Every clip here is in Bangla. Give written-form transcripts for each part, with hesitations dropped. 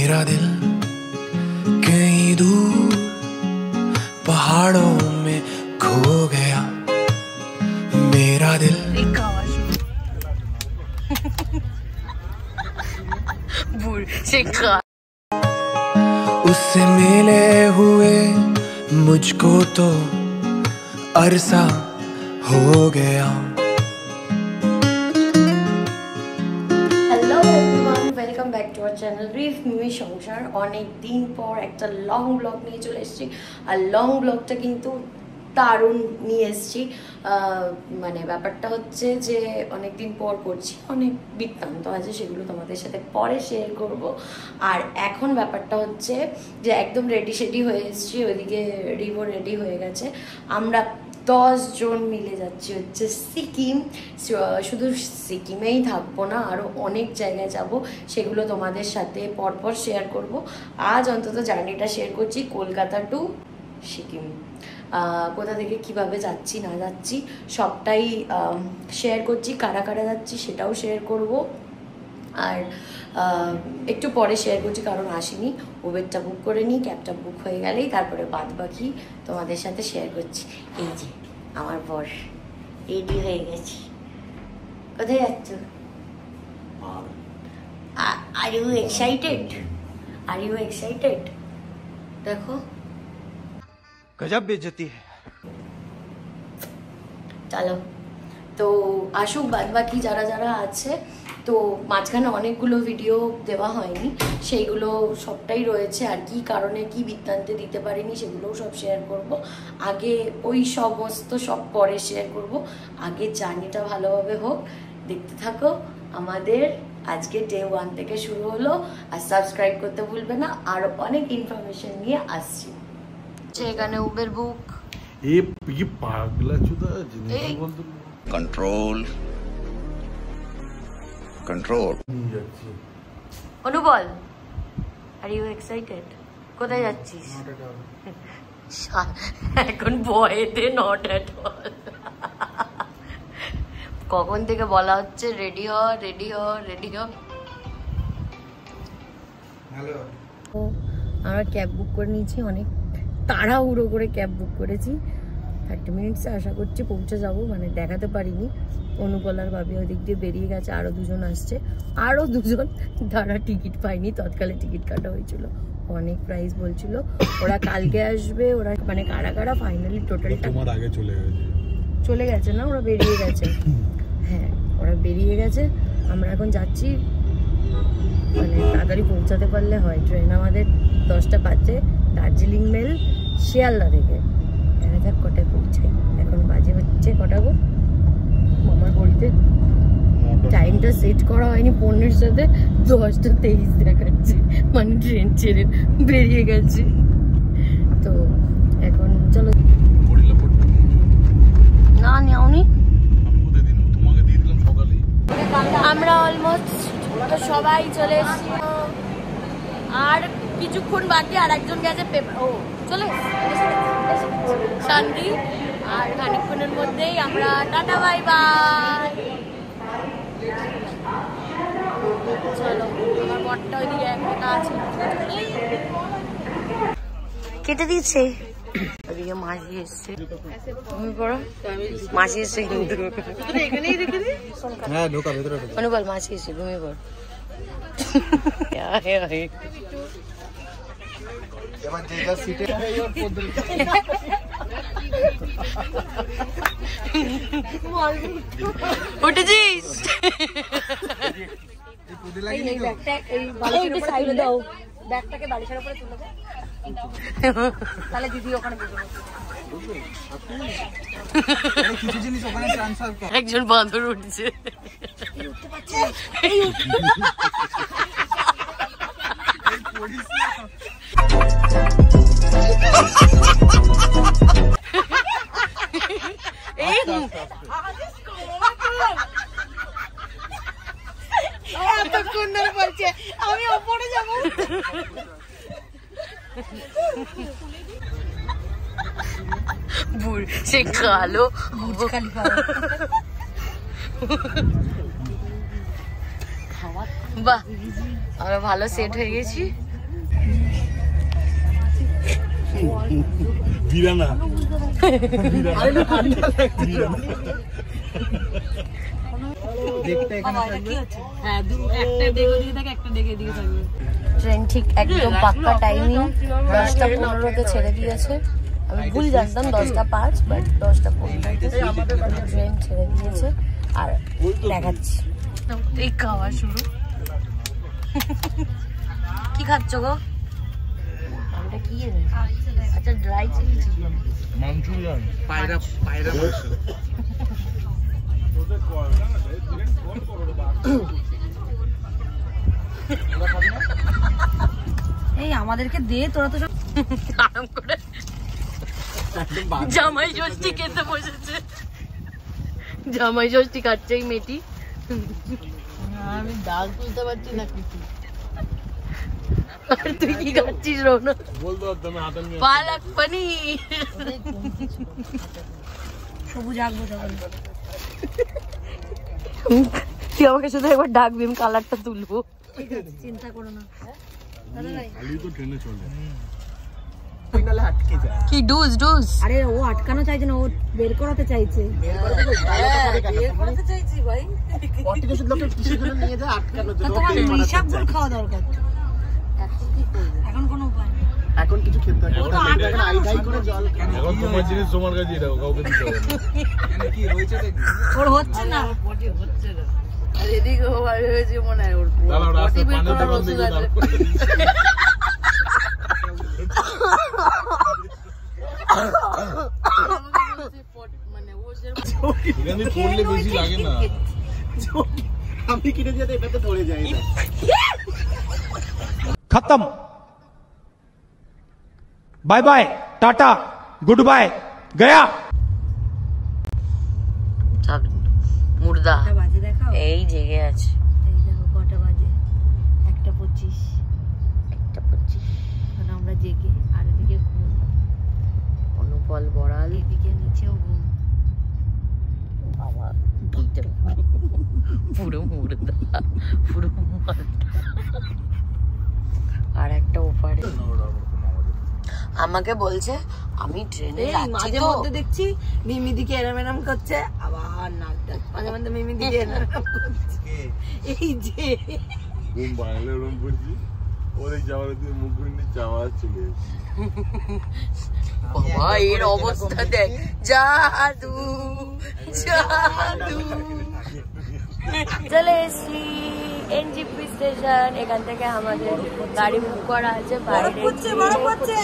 मेरा दिल कहीं दूर पहाड़ों में खो गया मेरा दिल उससे मिले हुए मुझको तो अरसा हो गया। Welcome back to our channel Rif Mimi Sansar. अनेक दिन पर एक लंग ब्लग नहीं चले एसेছি আর লং ব্লগটা কিন্তু দারুণ নিয়ে এসেছি। মানে ব্যাপারটা হচ্ছে যে অনেক দিন পর করছি, অনেক বৃত্তান্ত আছে সেগুলো তোমাদের সাথে পরে শেয়ার করব। আর এখন ব্যাপারটা হচ্ছে যে একদম রেডি শেডি হয়ে এসেছি, ওইদিকে রিভো রেডি হয়ে গেছে। আমরা 10 জন মিলে যাচ্ছি হচ্ছে সিকিম। শুধু সিকিমেই থাকবো না, আরও অনেক জায়গায় যাব, সেগুলো তোমাদের সাথে পরপর শেয়ার করব। আজ অন্তত জার্নিটা শেয়ার করছি কলকাতা টু সিকিম। কোথা থেকে কিভাবে যাচ্ছি না যাচ্ছি সবটাই শেয়ার করছি, কারা কারা যাচ্ছি সেটাও শেয়ার করব। আর একটু পরে শেয়ার করছি কারণ আসিনি, উবেরটা বুক করে নিই, ক্যাবটা বুক হয়ে গেলেই তারপরে বাদ বাকি তোমাদের সাথে শেয়ার করছি। এই যে আমার বর রেডি হয়ে গেছি। কোথায় যাচ্ছ? Are you excited? Are you excited? দেখো गजब बेइज्जती है। চলো তো আসুক বাদ বাকি যারা যারা আছে। তো মাঝখানে অনেকগুলো ভিডিও দেওয়া হয়নি, সেইগুলো সবটাই রয়েছে। আর কি কারণে কি বৃত্তান্তে দিতে পারিনি সেগুলোও সব শেয়ার করব। আগে ওই সমস্ত সব পরে শেয়ার করব, আগে জার্নিটা ভালোভাবে হোক। দেখতে থাকো। আমাদের আজকে ডে 1 থেকে শুরু হলো। আর সাবস্ক্রাইব করতে ভুলবে না, আর অনেক ইনফরমেশন নিয়ে আসছি। এখানে উবের বুক। ये पागला चुदा जिंदगी बोल दो। Control control. অনুবল, আর ইউ এক্সাইটেড? কোথায় যাচ্ছিস? এখন ভয়েতে নট এট অল। কখন থেকে বলা হচ্ছে রেডি হ রেডি হ রেডি হ। হ্যালো, আমরা ক্যাব বুক করে নিয়েছি, অনেক তাড়াহুড়ো করে ক্যাব বুক করেছি। 30 মিনিটসে আশা করছি পৌঁছে যাবো। মানে দেখাতে পারিনি, অনুপলার ভাবি ওই দিক দিয়ে বেরিয়ে গেছে, আরও 2 জন আসছে। আরও 2 জন তারা টিকিট পায়নি, তৎকালে টিকিট কাটা হয়েছিল, অনেক প্রাইস বলছিল। ওরা কালকে আসবে। ওরা মানে কারা কারা ফাইনালি টোটালটা তোমার আগে চলে গেছে না, ওরা বেরিয়ে গেছে। হ্যাঁ, ওরা বেরিয়ে গেছে। আমরা এখন যাচ্ছি, মানে তাড়াতাড়ি পৌঁছাতে পারলে হয়। ট্রেন আমাদের 10টা 5-এ, দার্জিলিং মেল শিয়ালদা থেকে। দেখা যাক কটায় পৌঁছাই। এখন বাজে হচ্ছে কটা গো? আমার ঘড়িতে টাইমটা সেট করা হয়নি, ফোনের সাথে 10টা 23 দেখাচ্ছে, মানে ট্রেন ছেড়ে বেরিয়ে গেছে। তো এখন চলো। না নেওনি, আমরা অলমোস্ট সবাই চলে এসেছি। আর কিছুক্ষণ বাকি, আর একজন গেছে পেপার। ও চলে শান্তি। আর খানিকক্ষণের মধ্যেই আমরা টাটা বাই বাই। চলো, আমার বরটা ওইদিকে একটা আছে, কেটে দিয়েছে। ওইদিকে মাঝি এসছে, তুমি পড়ো। মাঝি এসছে কিন্তু অনুবল, মাঝি এসছে, ঘুমিয়ে পড়। উঠেছিস? ব্যাগটাকে বালিশের উপরে তুলে দাও, তাহলে দিদি ওখানে কিছু জিনিস ওখানে ট্রান্সফার কর। একজন বাঁদর উঠছে। এতক্ষণ ধরে বলছে আমি ওপরে যাবো। সে কালো বাহ, আমরা ভালো সেট হয়ে গেছি। বিরানা ট্রেন ঠিক একদম পাক্কা টাইমিং 10:15-তে ছেড়ে দিয়েছে। আমি ভুল জানতাম 10:05, বাট 10:15-তে ট্রেন ছেড়ে দিয়েছে। আর দেখাচ্ছি এই খাওয়া শুরু। কি খাচ্ছ গো? এটা কি রে? আচ্ছা ড্রাই চিলি চিকেন, মাঞ্চুরিয়ান, পায়রা মাংস। এই আমাদেরকে দে, তোরা তো সব আরাম করে জামাই ষষ্ঠী খেতে বসেছে। জামাই ষষ্ঠী খাচ্ছে এই মেয়েটি। আমি ডাল তুলতে পারছি না কিছু। আর তুই কি খাচ্ছিস রোনা? বলতে পারতাম হাতে নিয়ে পালক পনির। সবুজ আঁকবো তখন। তুই আমাকে শুধু একবার ডাকবি, আমি কালারটা তুলবো। ঠিক আছে, চিন্তা করো না। খালি তো ট্রেনে চলে। কি ডুজ ডুজ? আরে ও আটকানো চাইছে না, ও বের করাতে চাইছে। বের করাতে চাইছি ভাই। অর্টিকেশন লোকে কিসের জন্য নিয়ে যায়? আটকানোর জন্য। তোমার হিসাবগুলো খাওয়া দরকার। এখন কোনো উপায় নেই। এখন কিছু খেতে হবে। এখন আইডাই করে জল খান। এখন তোমার জিনিস তোমার কাছে রাখো, কাউকে দিতে হবে না। এখানে কি হয়েছে দেখি? ওর হচ্ছে না, হচ্ছে না। আর এদিকে ওভাবে হয়েছে মনে হয় ওর। দাঁড়াও, রাস্তায় পানির দোকান থেকে দাঁড় করে দিই। এখানে পড়লে বেশি লাগে না। আমি কিনে যেতে এটাতে ধরে যাই না। खत्म bye bye tata good bye गया মুর্দা কটা বাজে দেখাও। এই জেগে আছে। এই দেখো কটা বাজে, 1:25। 1:25। এখন আমরা জেগে, আর এদিকে ঘুম, অনুপল বড়াল। এদিকে নিচেও ঘুম। বাবা পুরো মুর্দা, পুরো আর একটা ওপারে আমাকে বলছে আমি ট্রেনে যাচ্ছি মাঝে তো। মধ্যে দেখছি মিমি দিকে এরম এরম করছে, আবার নাকটা মাঝে মধ্যে মিমি দিকে এরম এরম করছে। এই যে ঘুম বাংলা ওরম করছি, ওদের যাওয়ার দিয়ে মুখ ঘুরে নিচ্ছে, আওয়াজ চলে এসেছে। বাবা এর অবস্থা দেখ, জাদু জাদু। চলে এসছি এনজিপি স্টেশন। এখান থেকে আমাদের গাড়ি বুক করা আছে। বাইরে বরফ পড়ছে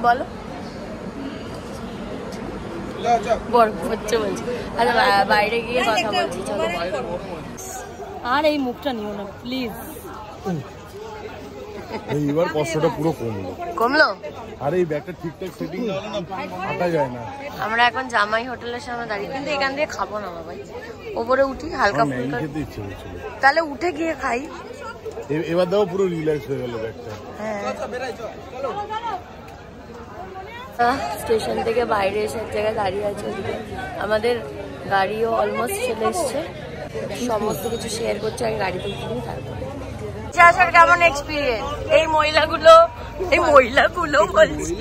বলো, বরফ পড়ছে বলছি। আচ্ছা বাইরে গিয়ে কথা বলছি। চলো। আর এই মুখটা নিও না প্লিজ। এইবার কষ্টটা পুরো কমলো। কমলো? আর এই ব্যাগটা ঠিকঠাক সেটিং না হলে না হাঁটা যায় না। আমরা এখন জামাই হোটেলের সামনে দাঁড়িয়ে, কিন্তু এখান দিয়ে খাবো না বাবাই। ওপরে উঠি হালকা ম্যাগি ফুলকা, খেতে ইচ্ছে হচ্ছিল। তাহলে উঠে গিয়ে খাই। এবার দেখো পুরো রিল্যাক্স হয়ে গেল ব্যাগটা। হ্যাঁ, স্টেশন থেকে বাইরে এসে এক জায়গায় দাঁড়িয়ে আছে। ওদিকে আমাদের গাড়িও অলমোস্ট চলে এসছে। সমস্ত কিছু শেয়ার করছে, আগে গাড়িতে উঠিনি তারপরে। আসার কেমন এক্সপিরিয়েন্স? এই মহিলাগুলো বলছি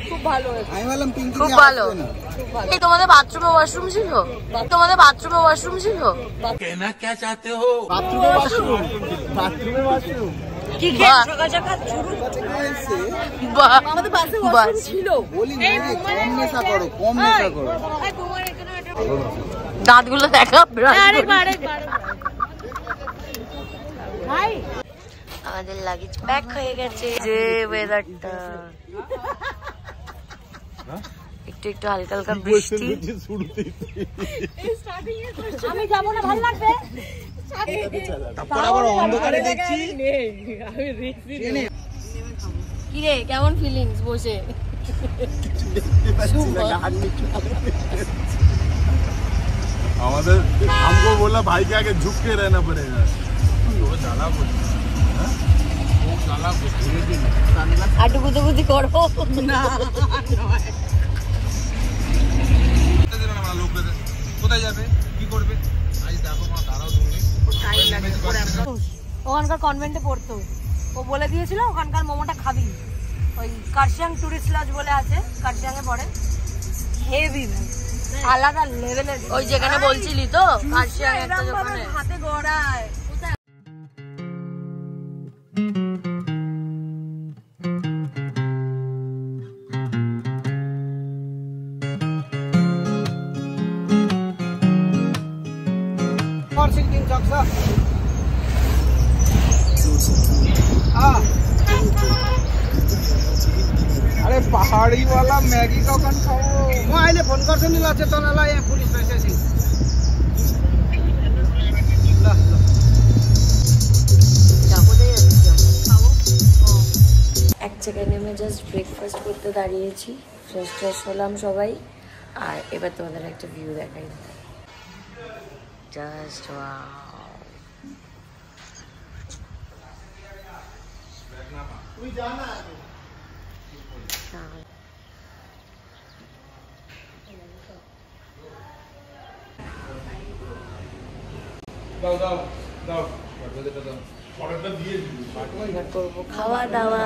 খুব ভালো, আমি বললাম পিঙ্কি খুব ভালো। এই তোমাদের বাথরুমে ওয়াশরুম ছিল? তোমাদের বাথরুমে ওয়াশরুম ছিল? कहना क्या चाहते हो? बाथरूम बाथरूम बाथरूम কি খেয়ে সকাল সকাল শুরু। আমাদের বাসে ওয়াশরুম ছিল। बोली नहीं कम नशा करो, कम नशा करो। দাঁতগুলো দেখা। আমাদের লাগেজ প্যাক হয়ে গেছে। যে ওয়েদারটা একটু একটু হালকা হালকা বৃষ্টি। আমি যাবো না, ভালো লাগবে। তারপর আবার অন্ধকারে দেখছি। কি রে, কেমন ফিলিংস বসে? আমাদের हमको बोला भाई के आगे झुक के रहना पड़ेगा। वो ज्यादा बोल वो ज्यादा बोल আটু গুদুগুদি করো না। কোথায় যাবে, কি করবে? আজ দেখো মা, দাঁড়াও তুমি। ওখানকার কনভেন্টে পড়তো, ও বলে দিয়েছিল ওখানকার মোমোটা খাবি। ওই কার্শিয়াং টুরিস্ট লজ বলে আছে, কার্শিয়াংয়ে পড়ে, হেভি আলাদা লেভেলের। ওই যেখানে বলছিলি তো কার্শিয়াং একটা দোকানে হাতে গড়ায়। अरे पहाड़ी वाला मैगी कौन खाओ म अहिले फोन गर्छु नि ल चाहिँ तँलाई यहाँ पुलिस रहेछ এক জায়গায় নেমে জাস্ট ব্রেকফাস্ট করতে দাঁড়িয়েছি, ফ্রেশ ফ্রেশ হলাম সবাই। আর এবার তোমাদের একটা ভিউ দেখাই, জাস্ট ওয়াও। এবার করবো খাওয়া দাওয়া,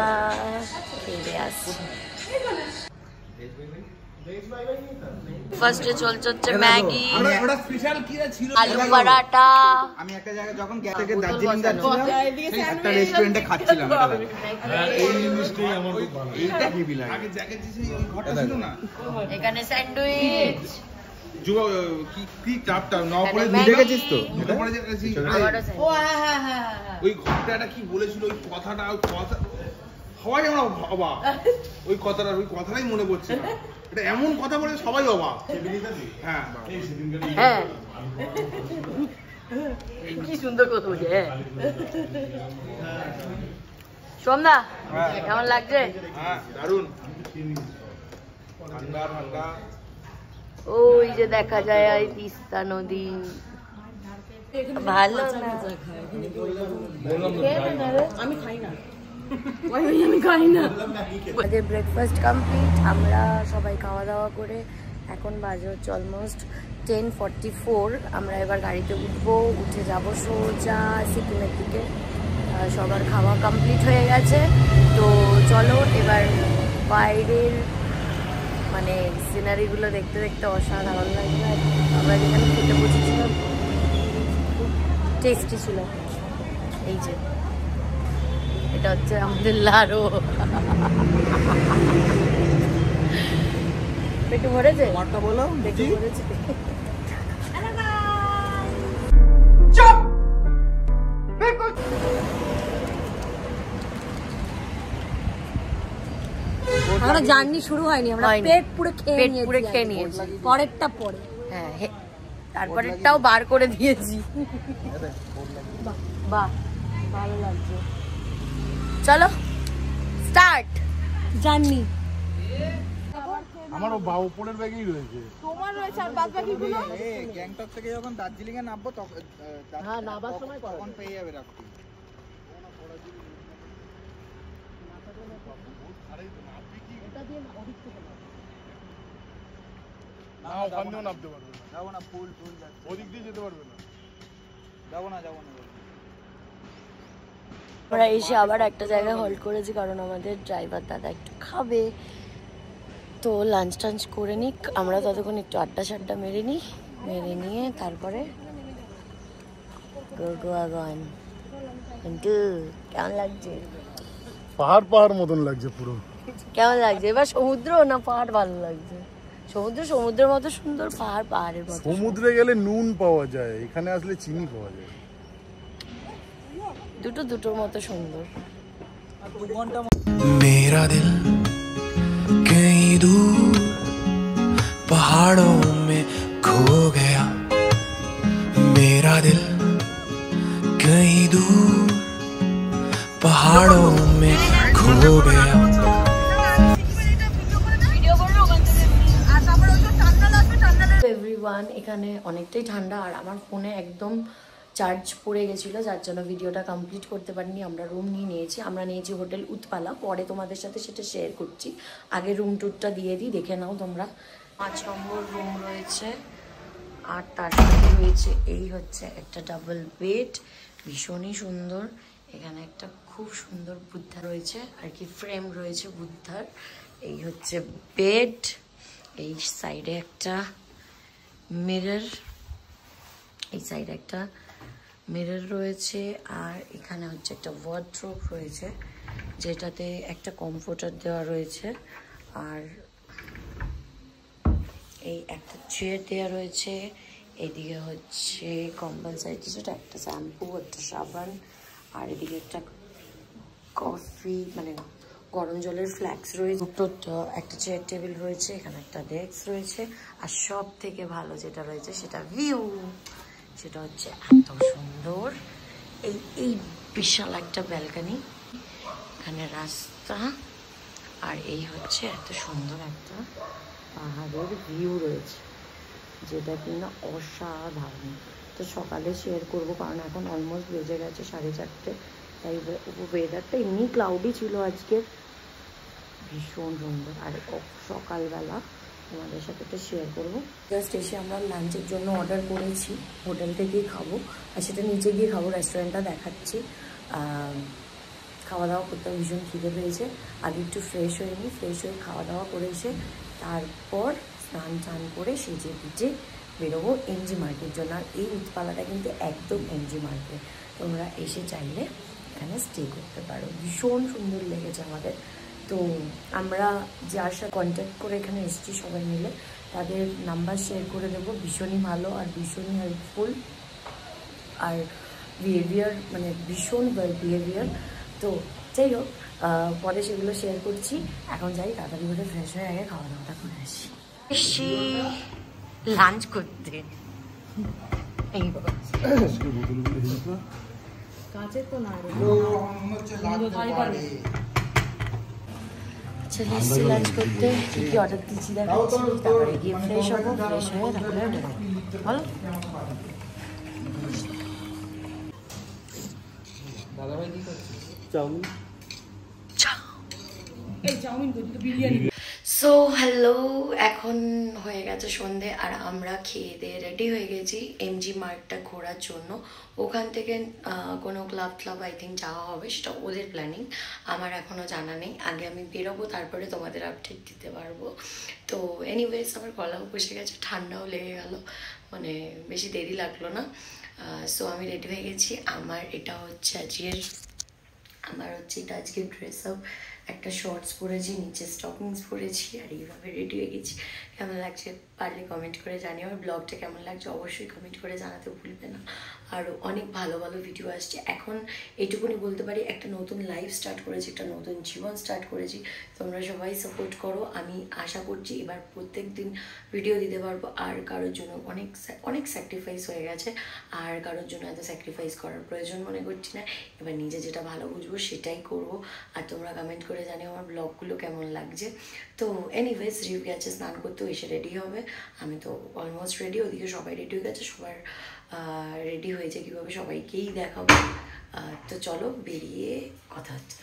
খেয়ে আসছি। ফার্স্টে চলছে ম্যাগি, আলু পরাঠা। আমি একটা জায়গায় যখন গ্যাস থেকে দার্জিলিং যাচ্ছিলাম একটা রেস্টুরেন্টে খাচ্ছিলাম, এই জিনিসটাই আমার খুব ভালো, এইটা হেভি লাগে। আগে জ্যাকেট যে এই ঘরটা ছিল না, এখানে স্যান্ডউইচ কি চাপটা নাও পরে দেখেছিস তো? এটা পরে যে ও হ্যাঁ হ্যাঁ, ওই ঘরটা কি বলেছিল, ওই কথাটা, ওই কথা সবাই আমরা অবাক, ওই কথাটাই মনে পড়ছে না। এটা এমন কথা বলে সবাই অবাক। হ্যাঁ হ্যাঁ, কি সুন্দর কথা বলছে। সোমদা কেমন লাগছে? হ্যাঁ দারুণ, ঠান্ডা ঠান্ডা। ওই যে দেখা যায় আর তিস্তা নদী, ভালো না? আমি খাই না। আমাদের ব্রেকফাস্ট কমপ্লিট, আমরা সবাই খাওয়া দাওয়া করে এখন বাজে হচ্ছে অলমোস্ট 10:44। আমরা এবার গাড়িতে উঠবো, উঠে যাব সোজা সিকিমের দিকে। সবার খাওয়া কমপ্লিট হয়ে গেছে, তো চলো এবার বাইরের মানে সিনারিগুলো দেখতে দেখতে অসাধারণ লাগবে। আমরা যেখানে খেতে বসেছিলাম খুব টেস্টি ছিল। এই যে এটা হচ্ছে আমাদের লাড়ু, পেটে ভরেছে? বলো পেটে ভরেছে। আমরা জার্নি শুরু হয়নি, আমরা পেট পুরো খেয়ে নিয়েছি। পরেরটা পরে, হ্যাঁ তারপরেরটাও বার করে দিয়েছি। বাহ ভালো লাগছে। চলো স্টার্ট জার্নি। আমারও উপরের ব্যাগেই রয়েছে। তোমার রয়েছে আর বাদ বাকিগুলো গ্যাংটক থেকে যখন দার্জিলিং এ নামবো তখন পেয়ে যাবে রাখতে। না ওখান দিয়েও নামতে পারবে না, যাবো না, ফুল ওদিক দিয়ে যেতে পারবে না, যাবো না। আমরা এসে আবার একটা জায়গায় হল্ট করেছি, কারণ আমাদের ড্রাইভার দাদা একটু খাবে, তো লাঞ্চ টাঞ্চ করে নিক। আমরা ততক্ষণ একটু আড্ডা সাড্ডা মেরে নিয়ে তারপরে গোয়াগন। কিন্তু কেমন লাগছে? পাহাড় মতন লাগছে পুরো। কেমন লাগছে এবার? সমুদ্র না পাহাড় ভালো লাগছে? সমুদ্রের মতো সুন্দর, পাহাড়ের মতো। সমুদ্রে গেলে নুন পাওয়া যায়, এখানে আসলে চিনি পাওয়া যায়। দুটোর মতো সুন্দর। मेरा दिल कहीं दूर पहाड़ों में खो गया, मेरा दिल कहीं दूर पहाड़ों में खो गया। এভরিওয়ান, এখানে অনেকটাই ঠান্ডা আর আমার ফোনে একদম চার্জ পড়ে গেছিলো, যার জন্য ভিডিওটা কমপ্লিট করতে পারিনি। আমরা রুম নিয়েছি, আমরা নিয়েছি হোটেল উৎপালা, পরে তোমাদের সাথে সেটা শেয়ার করছি। আগে রুম ট্যুরটা দিয়ে দিই, দেখে নাও তোমরা। 5 নম্বর রুম রয়েছে, আর তার সাথে রয়েছে এই হচ্ছে একটা ডাবল বেড, ভীষণই সুন্দর। এখানে একটা খুব সুন্দর বুদ্ধা রয়েছে আর কি, ফ্রেম রয়েছে বুদ্ধার। এই হচ্ছে বেড, এই সাইডে একটা মিরর, এই সাইডে একটা মিরর রয়েছে, আর এখানে হচ্ছে একটা ওয়ার্ড্রোব রয়েছে যেটাতে একটা কমফোর্টার দেওয়া রয়েছে, আর এই একটা চেয়ার দেওয়া রয়েছে। এদিকে হচ্ছে কম্পালসারি যেটা একটা শ্যাম্পু, একটা সাবান, আর এদিকে একটা কফি মানে গরম জলের ফ্ল্যাক্স রয়েছে। একটা চেয়ার টেবিল রয়েছে, এখানে একটা ডেস্ক রয়েছে, আর সব থেকে ভালো যেটা রয়েছে সেটা ভিউ, সেটা হচ্ছে এত সুন্দর এই বিশাল একটা ব্যালকনি, এখানে রাস্তা, আর এই হচ্ছে এত সুন্দর একটা পাহাড়ের ভিউ রয়েছে যেটা কিনা অসাধারণ। তো সকালে শেয়ার করবো কারণ এখন অলমোস্ট বেজে গেছে 4:30, তাই ওয়েদারটা এমনি ক্লাউডি ছিল আজকে, ভীষণ সুন্দর। আর সকালবেলা তোমাদের সাথে একটা শেয়ার করবো। জাস্ট এসে আমরা লাঞ্চের জন্য অর্ডার করেছি, হোটেল থেকেই খাবো, আর সেটা নিচে গিয়ে খাবো, রেস্টুরেন্টটা দেখাচ্ছি। খাওয়া দাওয়া করতে ভীষণ খিদে পেয়েছে, আগে একটু ফ্রেশ হয়ে নিই, ফ্রেশ হয়ে খাওয়া দাওয়া করে এসে তারপর স্নান টান করে সেজে গুজে বেরোবো এমজি মার্কেটের জন্য। আর এই উৎপালাটা কিন্তু একদম এমজি মার্কেট, তোমরা এসে চাইলে এখানে স্টে করতে পারো। ভীষণ সুন্দর লেগেছে আমাদের। তো আমরা যার সাথে কন্ট্যাক্ট করে এখানে এসেছি সবাই মিলে, তাদের নাম্বার শেয়ার করে দেবো। ভীষণই ভালো আর ভীষণই হেল্পফুল, আর বিহেভিয়ার মানে ভীষণ ওয়েল বিহেভিয়ার। তো যাই হোক, পরে সেগুলো শেয়ার করছি। এখন যাই তাড়াতাড়ি করে ফ্রেশ হয়ে আগে খাওয়া দাওয়াটা করে আসি। এসছি লাঞ্চ করতে, এই কাঁচের তো না চলে এসছি লাঞ্চ করতে। কী কী অর্ডার দিচ্ছি দেখাচ্ছি, তারপরে গিয়ে ফ্রেশ হবো, ফ্রেশ হয়ে তারপরে বলো। দাদাভাই কি করছে? সো হ্যালো, এখন হয়ে গেছে সন্ধে আর আমরা খেয়ে দিয়ে রেডি হয়ে গেছি এমজি মার্টটা ঘোরার জন্য। ওখান থেকে কোনো ক্লাব আই থিঙ্ক যাওয়া হবে, সেটা ওদের প্ল্যানিং, আমার এখনও জানা নেই। আগে আমি বেরোবো, তারপরে তোমাদের আপডেট দিতে পারবো। তো এনিওয়েজ আমার গলাও বসে গেছে, ঠান্ডাও লেগে গেল, মানে বেশি দেরি লাগলো না। সো আমি রেডি হয়ে গেছি। আমার এটা হচ্ছে আজকের ড্রেস আপ, একটা শর্টস পরেছি, নিচে স্টকিংস পরেছি, আর এইভাবে রেডি হয়ে গেছি। কেমন লাগছে পারলে কমেন্ট করে জানিও, আর ব্লগটা কেমন লাগছে অবশ্যই কমেন্ট করে জানাতে ভুলবে না। আরও অনেক ভালো ভালো ভিডিও আসছে। এখন এইটুকুনি বলতে পারি, একটা নতুন লাইফ স্টার্ট করেছি, একটা নতুন জীবন স্টার্ট করেছি। তোমরা সবাই সাপোর্ট করো, আমি আশা করছি এবার প্রত্যেক দিন ভিডিও দিতে পারবো। আর কারোর জন্য অনেক স্যাক্রিফাইস হয়ে গেছে, আর কারোর জন্য এত স্যাক্রিফাইস করার প্রয়োজন মনে করছি না। এবার নিজে যেটা ভালো বুঝবো সেটাই করবো। আর তোমরা কমেন্ট করে জানিও আমার ব্লগগুলো কেমন লাগছে। তো এনিওয়েজ রিভ গেছে স্নান করতেও, এসে রেডি হবে। আমি তো অলমোস্ট রেডি, ওদিকে সবাই রেডি হয়ে গেছে, সবার রেডি হয়েছে কীভাবে সবাইকেই দেখাবো। তো চলো বেরিয়ে কথা হচ্ছে।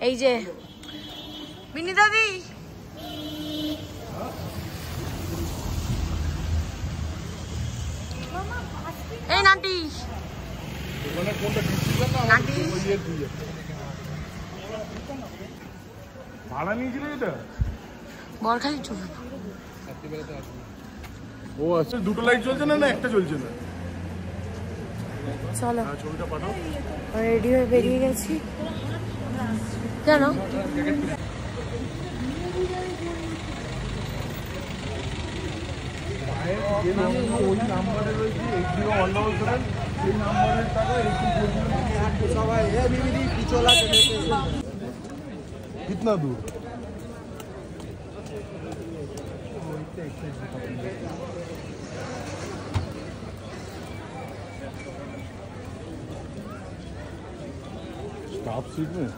এই যে বিনি দাদি, এই নাটি ভাড়া নিয়েছিল এটা বরখালি চুপ। ও আচ্ছা, দুটো লাইট জ্বলছে না একটা জ্বলছে না? চলো ছবিটা পাঠাও। রেডি হয়ে বেরিয়ে গেছি। কেন ওই নাম্বারে রয়েছে 8017, সেই নাম্বারের টাকা সবাই कितना दूर? स्टॉप सीट में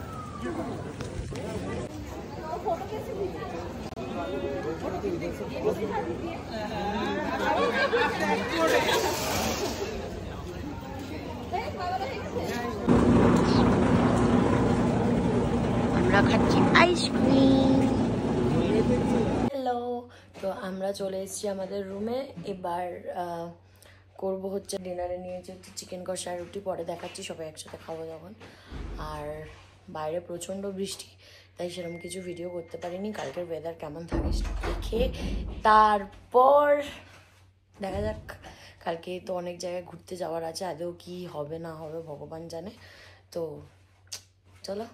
আমরা খাচ্ছি আইসক্রিম। হ্যালো, তো আমরা চলে এসেছি আমাদের রুমে। এবার করবো হচ্ছে ডিনারে নিয়েছি হচ্ছে চিকেন কষা আর রুটি, পরে দেখাচ্ছি সবাই একসাথে খাবো তখন। আর বাইরে প্রচণ্ড বৃষ্টি, তাই সেরকম কিছু ভিডিও করতে পারিনি। কালকের ওয়েদার কেমন থাকে সেটা দেখে তারপর দেখা যাক। কালকে তো অনেক জায়গায় ঘুরতে যাওয়ার আছে, আদৌ কি হবে না হবে ভগবান জানে। তো চলো।